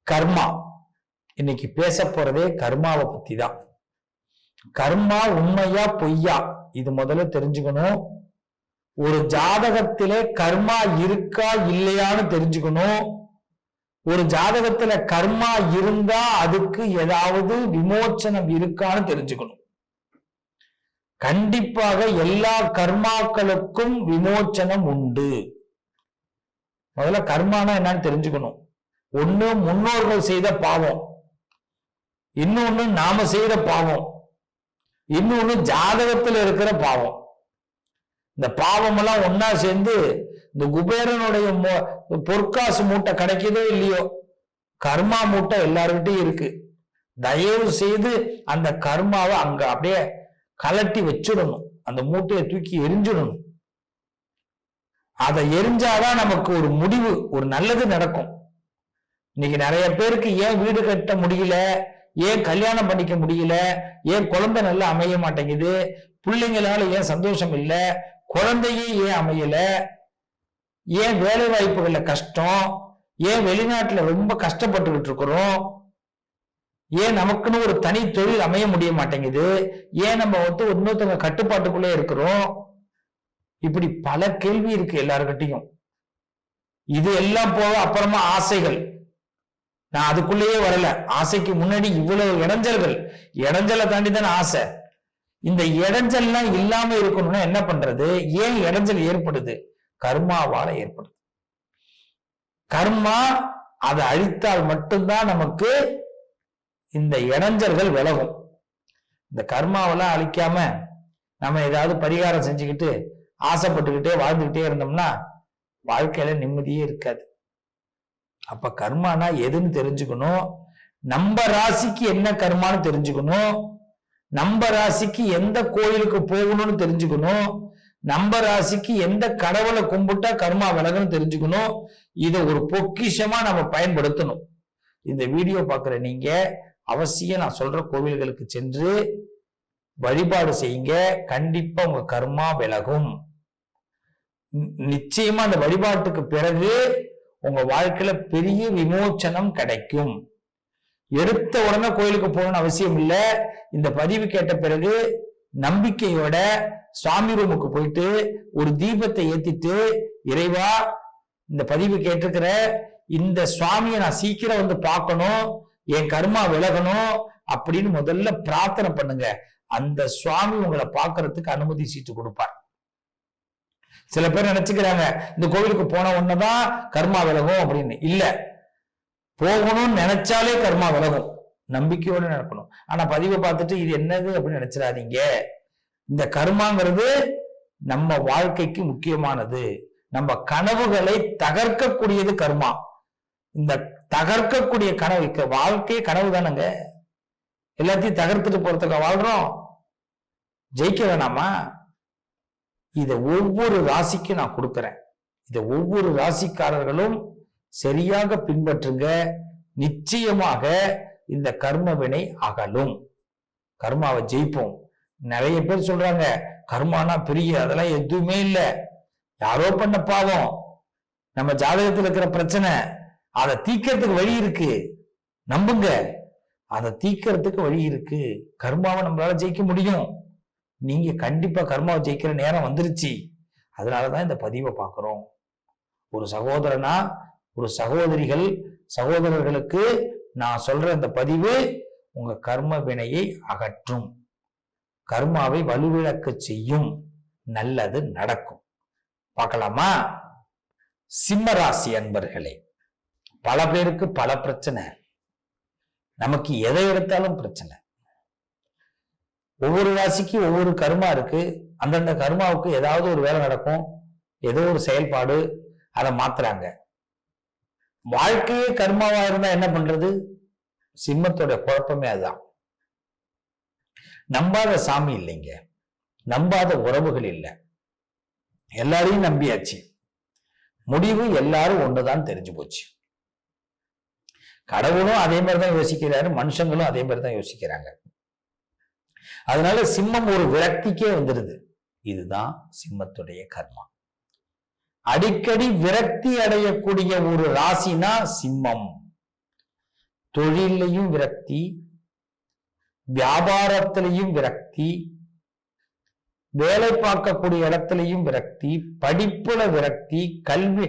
கர்மா. இன்னைக்கு பேச போறதே கர்மாவை பத்தி தான். கர்மா உண்மையா பொய்யா இது முதல்ல தெரிஞ்சுக்கணும். ஒரு ஜாதகத்திலே கர்மா இருக்கா இல்லையான்னு தெரிஞ்சுக்கணும். ஒரு ஜாதகத்துல கர்மா இருந்தா அதுக்கு ஏதாவது விமோச்சனம் இருக்கான்னு தெரிஞ்சுக்கணும். கண்டிப்பாக எல்லா கர்மாக்களுக்கும் விமோச்சனம் உண்டு. முதல்ல கர்மானா என்னன்னு தெரிஞ்சுக்கணும். ஒண்ணு முன்னோர்கள் செய்த பாவம், இன்னொன்னு நாம செய்த பாவம், இன்னொன்னு ஜாதகத்துல இருக்கிற பாவம். இந்த பாவம் எல்லாம் ஒன்னா சேர்ந்து இந்த குபேரனுடைய பொற்காசு மூட்டை கிடைக்குதோ இல்லையோ, கர்மா மூட்டை எல்லார்கிட்டையும் இருக்கு. தயவு செய்து அந்த கர்மாவை அங்க அப்படியே கலட்டி வச்சிடணும். அந்த மூட்டையை தூக்கி எரிஞ்சிடணும். அதை எரிஞ்சாதான் நமக்கு ஒரு முடிவு, ஒரு நல்லது நடக்கும். இன்னைக்கு நிறைய பேருக்கு ஏன் வீடு கட்ட முடியல, ஏன் கல்யாணம் பண்ணிக்க முடியல, ஏன் குழந்தை நல்லா அமைய மாட்டேங்குது, பிள்ளைங்களால ஏன் சந்தோஷம் இல்லை, குழந்தையே ஏன் அமையல, ஏன் வேலை வாய்ப்புகள்ல கஷ்டம், ஏன் வெளிநாட்டுல ரொம்ப கஷ்டப்பட்டுக்கிட்டு இருக்கிறோம், ஏன் நமக்குன்னு ஒரு தனி தொழில் அமைய முடிய மாட்டேங்குது, ஏன் நம்ம இன்னொருத்தவங்க கட்டுப்பாட்டுக்குள்ளே இருக்கிறோம். இப்படி பல கேள்வி இருக்கு எல்லாருக்கிட்டையும். இது எல்லாம் போக அப்புறமா ஆசைகள். நான் அதுக்குள்ளேயே வரல. ஆசைக்கு முன்னாடி இவ்வளவு இடைஞ்சல்கள், இடைஞ்சலை தாண்டி தானே ஆசை. இந்த இடைஞ்சல்லாம் இல்லாம இருக்கணும்னா என்ன பண்றது? ஏன் இடைஞ்சல் ஏற்படுது? கர்மாவால ஏற்படுது. கர்மா அதை அழித்தால் மட்டும்தான் நமக்கு இந்த இடைஞ்சல்கள் விலகும். இந்த கர்மாவெல்லாம் அழிக்காம நம்ம ஏதாவது பரிகாரம் செஞ்சுக்கிட்டு ஆசைப்பட்டுக்கிட்டே வாழ்ந்துகிட்டே இருந்தோம்னா வாழ்க்கையில நிம்மதியே இருக்காது. அப்ப கர்மானா எதுன்னு தெரிஞ்சுக்கணும். நம்ம ராசிக்கு என்ன கர்மான்னு தெரிஞ்சுக்கணும். நம்ம ராசிக்கு எந்த கோயிலுக்கு போகணும்னு தெரிஞ்சுக்கணும். நம்ம ராசிக்கு எந்த கடவுளை கும்பிட்டா கர்மா விலகுன்னு தெரிஞ்சுக்கணும். இதை ஒரு பொக்கிஷமா நம்ம பயன்படுத்தணும். இந்த வீடியோ பார்க்குற நீங்க அவசியம் நான் சொல்ற கோவில்களுக்கு சென்று வழிபாடு செய்யுங்க. கண்டிப்பா உங்க கர்மா விலகும். நிச்சயமா அந்த வழிபாட்டுக்கு பிறகு உங்க வாழ்க்கையில பெரிய விமோச்சனம் கிடைக்கும். எடுத்த உடனே கோயிலுக்கு போகணும்னு அவசியம் இல்லை. இந்த பதிவு கேட்ட பிறகு நம்பிக்கையோட சுவாமி ரூமுக்கு போயிட்டு ஒரு தீபத்தை ஏத்திட்டு, இறைவா இந்த பதிவு கேட்டிருக்கிற இந்த சுவாமியை நான் சீக்கிரம் வந்து பார்க்கணும், என் கர்மா விலகணும் அப்படின்னு முதல்ல பிரார்த்தனை பண்ணுங்க. அந்த சுவாமி உங்களை பார்க்கறதுக்கு அனுமதி சீட்டு கொடுப்பார். சில பேர் நினைச்சுக்கிறாங்க இந்த கோவிலுக்கு போன உடனேதான் கர்மா விலகும் அப்படின்னு. இல்ல, போகணும்னு நினைச்சாலே கர்மா விலகும். நம்பிக்கையோடு நடக்கணும். ஆனா பதிவை பார்த்துட்டு இது என்னது அப்படின்னு நினைச்சிடாதீங்க. இந்த கர்மாங்கிறது நம்ம வாழ்க்கைக்கு முக்கியமானது. நம்ம கனவுகளை தகர்க்கக்கூடியது கர்மா. இந்த தகர்க்கக்கூடிய கனவு, வாழ்க்கையே கனவு தானங்க. எல்லாத்தையும் தகர்த்துட்டு போறதுக்கு வாழ்றோம். ஜெயிக்க வேணாமா? இதை ஒவ்வொரு ராசிக்கும் நான் கொடுக்கிறேன். இதை ஒவ்வொரு ராசிக்காரர்களும் சரியாக பின்பற்றுங்க. நிச்சயமாக இந்த கர்ம வினை அகலும். கர்மாவை ஜெயிப்போம். நிறைய பேர் சொல்றாங்க கர்மானா பெரிய, அதெல்லாம் எதுவுமே இல்லை, யாரோ பண்ண பாவம், நம்ம ஜாதகத்தில் இருக்கிற பிரச்சனை, அதை தீக்கிறதுக்கு வழி இருக்கு. நம்புங்க, அதை தீக்கிறதுக்கு வழி இருக்கு. கர்மாவை நம்மளால ஜெயிக்க முடியும். நீங்க கண்டிப்பா கர்மாவை ஜெயிக்கிற நேரம் வந்துருச்சு. அதனாலதான் இந்த பதிவை பார்க்கிறோம். ஒரு சகோதரனா, ஒரு சகோதரிகள், சகோதரர்களுக்கு நான் சொல்ற இந்த பதிவு உங்க கர்ம வினையை அகற்றும், கர்மாவை வலுவிழக்க செய்யும், நல்லது நடக்கும். பார்க்கலாமா? சிம்மராசி அன்பர்களே, பல பேருக்கு பல பிரச்சனை. நமக்கு எதை எடுத்தாலும் பிரச்சனை. ஒவ்வொரு ராசிக்கு ஒவ்வொரு கர்மா இருக்கு. அந்தந்த கர்மாவுக்கு ஏதாவது ஒரு வேலை நடக்கும், ஏதோ ஒரு செயல்பாடு, அதை மாத்துறாங்க. வாழ்க்கையே கர்மாவா இருந்தா என்ன பண்றது? சிம்மத்தோட குழப்பமே அதுதான். நம்பாத சாமி இல்லைங்க, நம்பாத உறவுகள் இல்லை, எல்லாரையும் நம்பியாச்சு. முடிவு எல்லாரும் ஒன்றுதான் தெரிஞ்சு போச்சு. கடவுளும் அதே மாதிரிதான் யோசிக்கிறாரு, மனுஷங்களும் அதே மாதிரிதான் யோசிக்கிறாங்க. அதனால சிம்மம் ஒரு விரக்திக்கே வந்துடுது. இதுதான் சிம்மத்துடைய கர்மா. அடிக்கடி விரக்தி அடையக்கூடிய ஒரு ராசினா சிம்மம். தொழிலையும் விரக்தி, வியாபாரத்திலையும் விரக்தி, வேலை பார்க்கக்கூடிய இடத்துலையும் விரக்தி, படிப்புல விரக்தி, கல்வி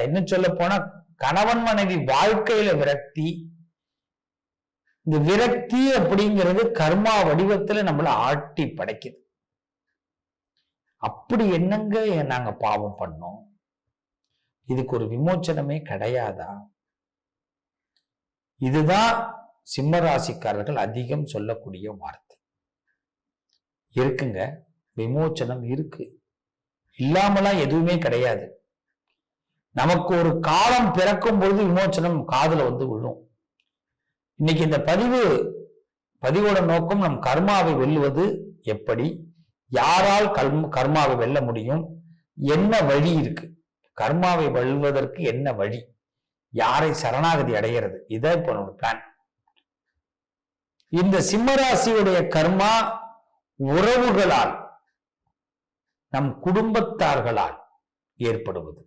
இன்னும் சொல்ல போனா கணவன் மனைவி வாழ்க்கையில விரக்தி. இந்த விரக்தி அப்படிங்கிறது கர்மா வடிவத்துல நம்மள ஆட்டி படைக்குது. அப்படி என்னங்க நாங்க பாவம் பண்ணோம்? இதுக்கு ஒரு விமோச்சனமே கிடையாதா? இதுதான் சிம்ம ராசிக்காரர்கள் அதிகம் சொல்லக்கூடிய வார்த்தை. இருக்குங்க, விமோச்சனம் இருக்கு, இல்லாமலாம் எதுவுமே கிடையாது. நமக்கு ஒரு காலம் பிறக்கும் பொழுது விமோச்சனம் காதுல வந்து விழும். இன்னைக்கு இந்த பதிவோட நோக்கம் நம் கர்மாவை வெல்லுவது எப்படி, யாரால் கர்மாவை வெல்ல முடியும், என்ன வழி இருக்கு, கர்மாவை வெல்வதற்கு என்ன வழி, யாரை சரணாகதி அடைகிறது, இதான் இப்போ நம்ம பிளான். இந்த சிம்மராசியுடைய கர்மா உறவுகளால், நம் குடும்பத்தார்களால் ஏற்படுவது.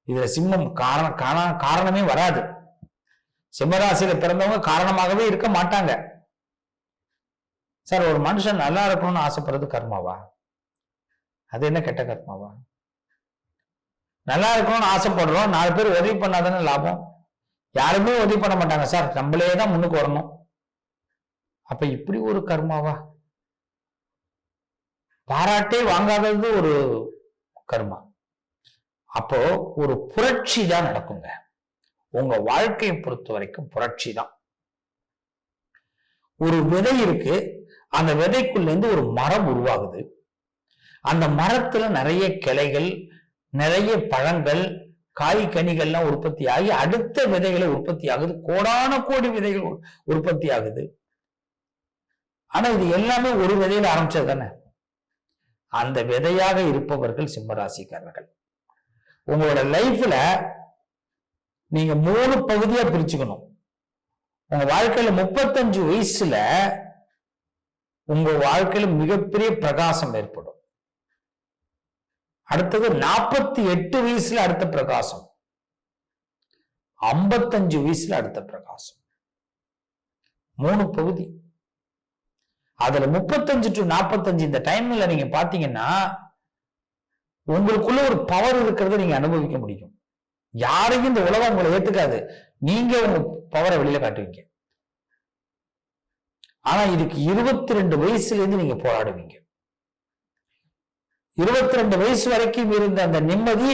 இதுல சிம்மம் காரணமே வராது. சிம்மராசியில பிறந்தவங்க காரணமாகவே இருக்க மாட்டாங்க. சார், ஒரு மனுஷன் நல்லா இருக்கணும்னு ஆசைப்படுறது கர்மாவா? அது என்ன கெட்ட கர்மாவா? நல்லா இருக்கணும்னு ஆசைப்படுறோம், 4 பேர் உதவி பண்ணாதானே லாபம். யாருமே உதவி பண்ண மாட்டாங்க சார், நம்மளே தான் முன்னுக்கு வரணும். அப்ப இப்படி ஒரு கர்மாவா? பாராட்டே வாங்காதது ஒரு கர்மா. அப்போ ஒரு புரட்சி தான் நடக்குங்க. உங்க வாழ்க்கையை பொறுத்த வரைக்கும் புரட்சி தான். ஒரு விதை இருக்கு, அந்த விதைக்குள்ள இருந்து ஒரு மரம் உருவாகுது. அந்த மரத்துல நிறைய கிளைகள், நிறைய பழங்கள், காய் கனிகள்லாம் உற்பத்தி ஆகி அடுத்த விதைகளை உற்பத்தி ஆகுது. கோடான கோடி விதைகள் உற்பத்தி ஆகுது. ஆனா இது எல்லாமே ஒரு விதையில ஆரம்பிச்சது தானே. அந்த விதையாக இருப்பவர்கள் சிம்மராசிக்காரர்கள். உங்களோட லைஃப்ல நீங்க 3 பகுதியா பிரிச்சுக்கணும். உங்க வாழ்க்கையில 35 வயசுல உங்க வாழ்க்கையில மிகப்பெரிய பிரகாசம் ஏற்படும். அடுத்தது 48 வயசுல அடுத்த பிரகாசம், 55 வயசுல அடுத்த பிரகாசம். 3 பகுதி. அதுல 35 to 45 இந்த டைம்ல நீங்க பாத்தீங்கன்னா உங்களுக்குள்ள ஒரு பவர் இருக்கிறத நீங்க அனுபவிக்க முடியும். யாரையும் இந்த உலகம் உங்களை ஏத்துக்காது, நீங்க உங்க பவரை வெளியில காட்டுவீங்க. ஆனா இதுக்கு 22 வயசுல இருந்து நீங்க போராடுவீங்க. 22 வயசு வரைக்கும் இருந்த அந்த நிம்மதி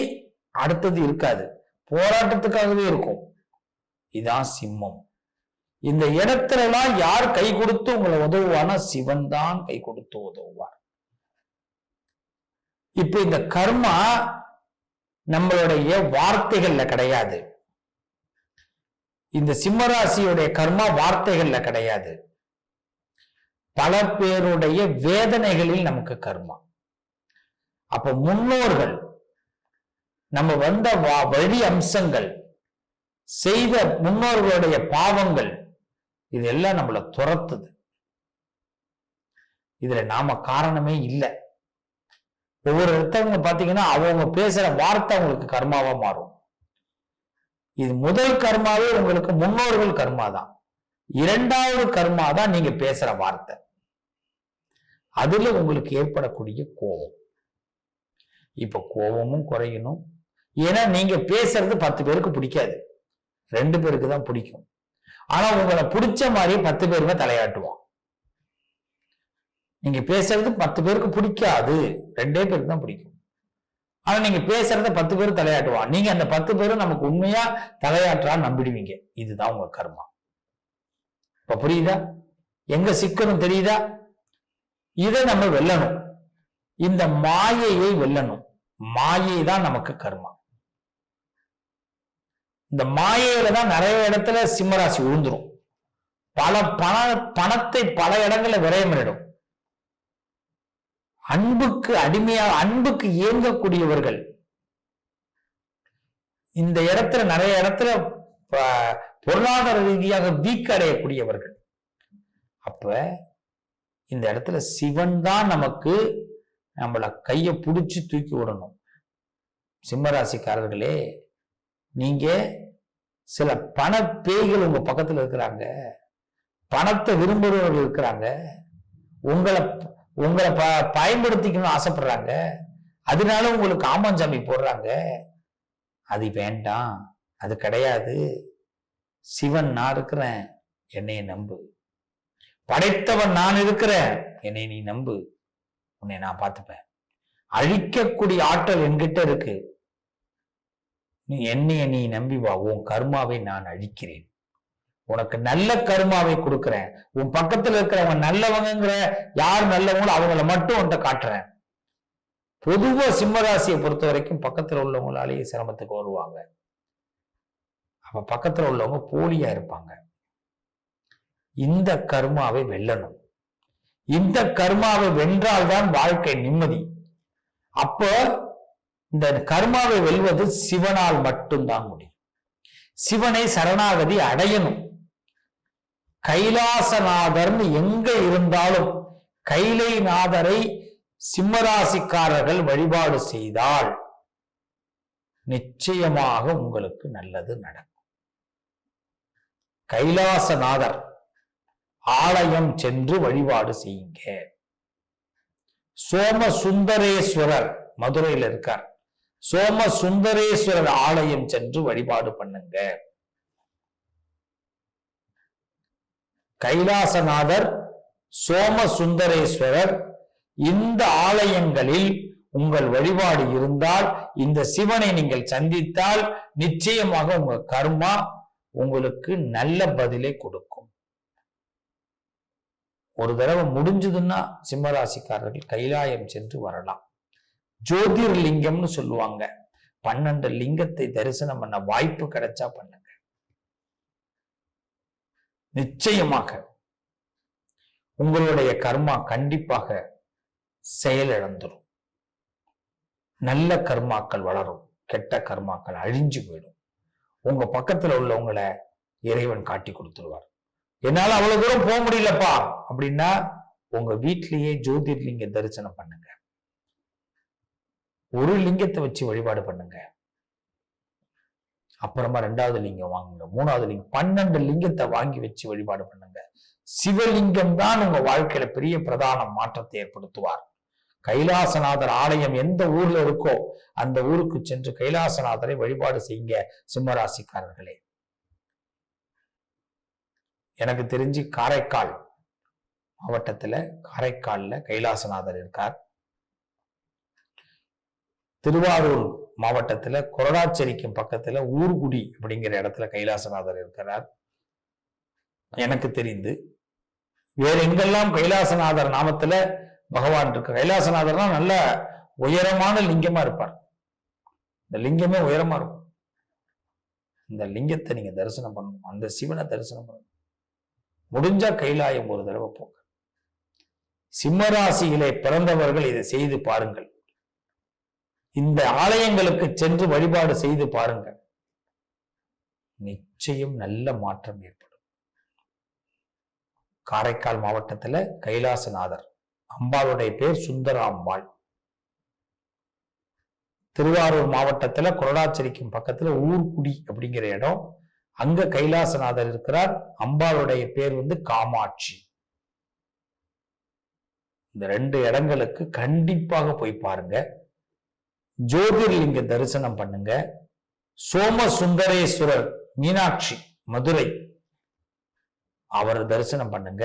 அடுத்தது இருக்காது, போராட்டத்துக்காகவே இருக்கும். இதான் சிம்மம். இந்த இடத்துல எல்லாம் யார் கை கொடுத்து உங்களை உதவுவானா? சிவன் தான் கை கொடுத்து உதவுவார். இப்ப இந்த கர்மா நம்மளுடைய வார்த்தைகள்ல கிடையாது. இந்த சிம்மராசியுடைய கர்மா வார்த்தைகள்ல கிடையாது, பல பேருடைய வேதனைகளில் நமக்கு கர்மா. அப்ப முன்னோர்கள், நம்ம வந்த வழி அம்சங்கள், செய்த முன்னோர்களுடைய பாவங்கள், இதெல்லாம் நம்மளை துரத்துது. இதுல நாம காரணமே இல்லை. ஒவ்வொரு இடத்தவங்க பாத்தீங்கன்னா அவங்க பேசுற வார்த்தை உங்களுக்கு கர்மாவா மாறும். இது முதல் கர்மாவே உங்களுக்கு முன்னோர்கள் கர்மா தான். 2வது கர்மா தான் நீங்க பேசுற வார்த்தை. அதுல உங்களுக்கு ஏற்படக்கூடிய கோபம். இப்ப கோபமும் குறையணும். ஏன்னா நீங்க பேசுறது 10 பேருக்கு பிடிக்காது, 2 பேருக்கு தான் பிடிக்கும். ஆனா உங்களை பிடிச்ச மாதிரியே 10 பேருமே தலையாட்டுவான். நீங்க பேசுறது 10 பேருக்கு பிடிக்காது, 2 பேருக்கு தான் பிடிக்கும். ஆனா நீங்க பேசுறத 10 பேரும் தலையாட்டுவான். நீங்க அந்த 10 பேரும் நமக்கு உண்மையா தலையாற்றான்னு நம்பிடுவீங்க. இதுதான் உங்க கர்மா. இப்ப புரியுதா? எங்க சிக்கணும் தெரியுதா? இதை நம்ம வெல்லணும். இந்த மாயையை வெல்லணும். மாயை தான் நமக்கு கர்மா. இந்த மாயையில தான் நிறைய இடத்துல சிம்மராசி விழுந்துரும். பல பணத்தை பல இடங்கள்ல விரயம் பண்ணிடும். அன்புக்கு அடிமையாக, அன்புக்கு இயங்கக்கூடியவர்கள் இந்த இடத்துல நிறைய இடத்துல பொருளாதார ரீதியாக வீக் அடையக்கூடியவர்கள். அப்ப இந்த இடத்துல சிவன் தான் நமக்கு நம்மள கையை பிடிச்சு தூக்கி விடணும். சிம்மராசிக்காரர்களே, நீங்க சில பண பேய்கள் உங்க பக்கத்துல இருக்கிறாங்க, பணத்தை விரும்புகிறவர்கள் இருக்கிறாங்க, உங்களை உங்களை பயன்படுத்திக்கணும்னு ஆசைப்படுறாங்க, அதனால உங்களுக்கு ஆமாஞ்சாமி போடுறாங்க. அது வேண்டாம், அது கிடையாது. சிவன் நான் இருக்கிறேன், என்னைய நம்பு. படைத்தவன் நான் இருக்கிறேன், என்னை நீ நம்பு, உன்னை நான் பார்த்துப்பேன். அழிக்கக்கூடிய ஆற்றல் என்கிட்ட இருக்கு, நீ என்னைய நீ நம்பி வா, உன் கர்மாவை நான் அழிக்கிறேன், உனக்கு நல்ல கர்மாவை கொடுக்கிறேன். உன் பக்கத்துல இருக்கிறவங்க நல்லவங்கிற யார் நல்லவங்களோ அவங்கள மட்டும் உன்கிட்ட காட்டுறேன். பொதுவா சிம்மராசியை பொறுத்த வரைக்கும் பக்கத்துல உள்ளவங்களாலேயே சிரமத்துக்கு வருவாங்க. அப்ப பக்கத்துல உள்ளவங்க போலியா இருப்பாங்க. இந்த கர்மாவை வெல்லணும். இந்த கர்மாவை வென்றால்தான் வாழ்க்கை நிம்மதி. அப்ப இந்த கர்மாவை வெல்வது சிவனால் மட்டும்தான் முடியும். சிவனை சரணாகதி அடையணும். கைலாசநாதர்னு எங்க இருந்தாலும் கைலைநாதரை சிம்மராசிக்காரர்கள் வழிபாடு செய்தால் நிச்சயமாக உங்களுக்கு நல்லது நடக்கும். கைலாசநாதர் ஆலயம் சென்று வழிபாடு செய்யுங்க. சோமசுந்தரேஸ்வரர் மதுரையில் இருக்கார், சோமசுந்தரேஸ்வரர் ஆலயம் சென்று வழிபாடு பண்ணுங்க. கைலாசநாதர், சோமசுந்தரேஸ்வரர், இந்த ஆலயங்களில் உங்கள் வழிபாடு இருந்தால், இந்த சிவனை நீங்கள் சந்தித்தால் நிச்சயமாக உங்க கர்மா உங்களுக்கு நல்ல பதிலை கொடுக்கும். ஒரு தடவை முடிஞ்சதுன்னா சிம்மராசிக்காரர்கள் கைலாயம் சென்று வரலாம். ஜோதிர்லிங்கம்னு சொல்லுவாங்க, 12 லிங்கத்தை தரிசனம் பண்ண வாய்ப்பு கிடைச்சா பண்ணுங்க. நிச்சயமாக உங்களுடைய கர்மா கண்டிப்பாக செயலிழந்துடும். நல்ல கர்மாக்கள் வளரும், கெட்ட கர்மாக்கள் அழிஞ்சு போயிடும். உங்க பக்கத்துல உள்ளவங்களை இறைவன் காட்டி கொடுத்துருவார். என்னால அவ்வளவு தூரம் போக முடியலப்பா அப்படின்னா உங்க வீட்டிலேயே ஜோதிர்லிங்க தரிசனம் பண்ணுங்க. ஒரு லிங்கத்தை வச்சு வழிபாடு பண்ணுங்க. அப்புறமா 2வது லிங்கம் வாங்குங்க, 3வது லிங்கம், 12 லிங்கத்தை வாங்கி வச்சு வழிபாடு பண்ணுங்க. சிவலிங்கம் தான் உங்க வாழ்க்கையில பெரிய பிரதான மாற்றத்தை ஏற்படுத்துவார். கைலாசநாதர் ஆலயம் எந்த ஊர்ல இருக்கோ அந்த ஊருக்கு சென்று கைலாசநாதரை வழிபாடு செய்யுங்க சிம்மராசிக்காரர்களே. எனக்கு தெரிஞ்சு காரைக்கால் மாவட்டத்துல, காரைக்கால்ல கைலாசநாதர் இருக்கார். திருவாரூர் மாவட்டத்துல கொரடாச்சேரிக்கும் பக்கத்துல ஊர்குடி அப்படிங்கிற இடத்துல கைலாசநாதர் இருக்கிறார் எனக்கு தெரிந்து. வேற எங்கெல்லாம் கைலாசநாதர் நாமத்துல பகவான் இருக்கு. கைலாசநாதர்னா நல்ல உயரமான லிங்கமா இருப்பார். இந்த லிங்கமே உயரமா இருக்கும். இந்த லிங்கத்தை நீங்க தரிசனம் பண்ணணும், அந்த சிவனை தரிசனம் பண்ணணும். முடிஞ்சா கைலாயம் ஒரு தடவை போங்க. சிம்மராசியிலே பிறந்தவர்கள் இதை செய்து பாருங்கள். இந்த ஆலயங்களுக்கு சென்று வழிபாடு செய்து பாருங்கள், நிச்சயம் நல்ல மாற்றம் ஏற்படும். காரைக்கால் மாவட்டத்துல கைலாசநாதர், அம்பாளுடைய பேர் சுந்தராம்பாள். திருவாரூர் மாவட்டத்துல கொரடாச்சேரிக்கும் பக்கத்துல ஊர்குடி அப்படிங்கிற இடம், அங்க கைலாசநாதர் இருக்கிறார். அம்பாளுடைய பேர் காமாட்சி. இந்த 2 இடங்களுக்கு கண்டிப்பாக போய் பாருங்க. ஜோதிர்லிங்க தரிசனம் பண்ணுங்க. சோமசுந்தரேஸ்வரர் மீனாட்சி மதுரை, அவர் தரிசனம் பண்ணுங்க.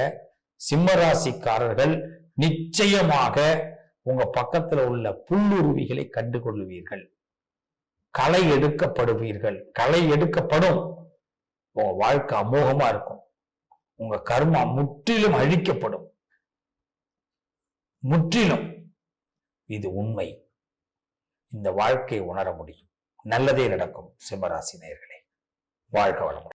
சிம்மராசிக்காரர்கள் நிச்சயமாக உங்க பக்கத்துல உள்ள புல்லுருவிகளை கண்டுகொள்வீர்கள். களை எடுக்கப்படுவீர்கள், களை எடுக்கப்படும். உங்க வாழ்க்கை அமோகமா இருக்கும். உங்க கர்மா முற்றிலும் அழிக்கப்படும், முற்றிலும். இது உண்மை. இந்த வாழ்க்கையை உணர முடியும். நல்லதே நடக்கும். சிம்மராசி நேயர்களே, வாழ்க வளமுடன்.